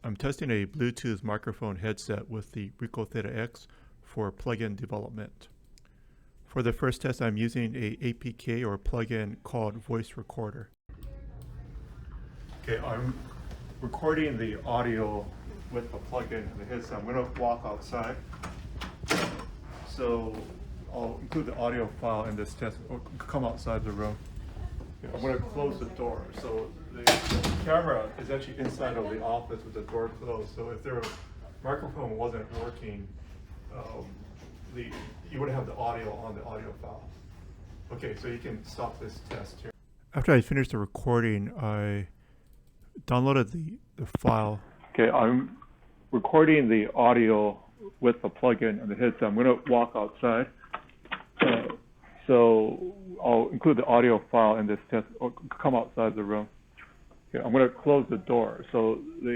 I'm testing a Bluetooth microphone headset with the RICOH THETA X for plugin development. For the first test, I'm using a APK or plugin called Voice Recorder. Okay, I'm recording the audio with the plugin in the headset. I'm going to walk outside. So I'll include the audio file in this test. Or come outside the room. Okay, I'm going to close the door. So the camera is actually inside of the office with the door closed. So if their microphone wasn't working, you would have the audio on the audio file. Okay, so you can stop this test here. After I finished the recording, I downloaded the file. Okay, I'm recording the audio with the plugin and the headset. I'm going to walk outside. So I'll include the audio file in this test, or come outside the room. Okay, I'm going to close the door. So the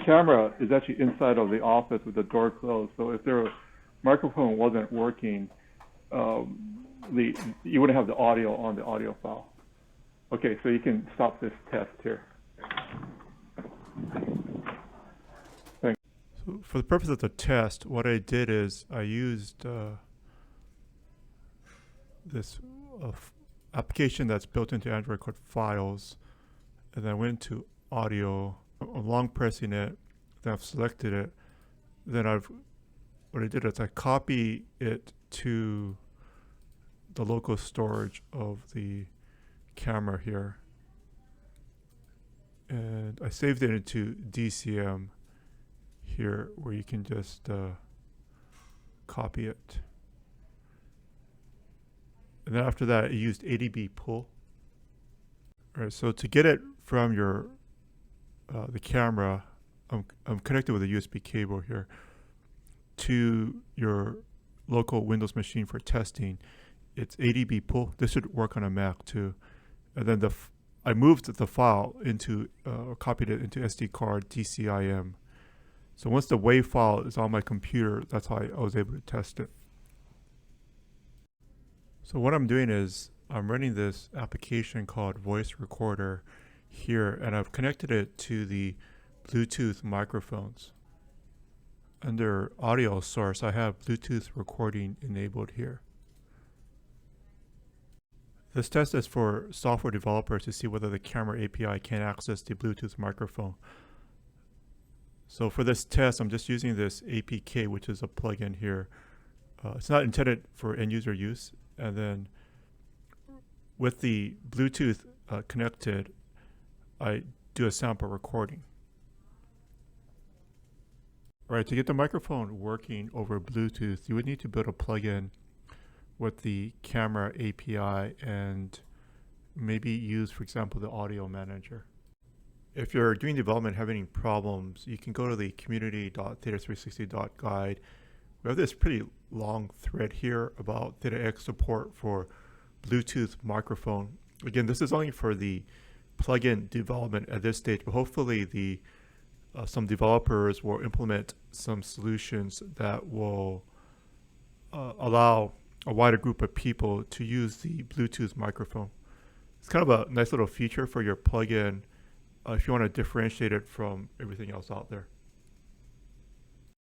camera is actually inside of the office with the door closed. So if their microphone wasn't working, you would have the audio on the audio file. Okay, so you can stop this test here. Thanks. So for the purpose of the test, what I did is I used this application that's built into Android called Files, and then I went to Audio. I'm long pressing it, then I've selected it, then what I did is I copy it to the local storage of the camera here, and I saved it into DCM here, where you can just copy it. And then after that, I used ADB pull. All right, so to get it from your the camera, I'm connected with a USB cable here to your local Windows machine for testing. It's ADB pull. This should work on a Mac too. And then I moved the file into or copied it into SD card DCIM. So once the WAV file is on my computer, that's how I was able to test it. So what I'm doing is I'm running this application called Voice Recorder here, and I've connected it to the Bluetooth microphones. Under audio source, I have Bluetooth recording enabled here. This test is for software developers to see whether the camera API can access the Bluetooth microphone. So for this test, I'm just using this APK, which is a plugin here. It's not intended for end user use. And then with the Bluetooth connected, I do a sample recording. All right, to get the microphone working over Bluetooth, you would need to build a plugin with the camera API and maybe use, for example, the audio manager. If you're doing development having any problems, you can go to the community.theta360.guide. We have this pretty long thread here about Theta X support for Bluetooth microphone. Again, this is only for the plugin development at this stage, but hopefully some developers will implement some solutions that will allow a wider group of people to use the Bluetooth microphone. It's kind of a nice little feature for your plugin if you want to differentiate it from everything else out there.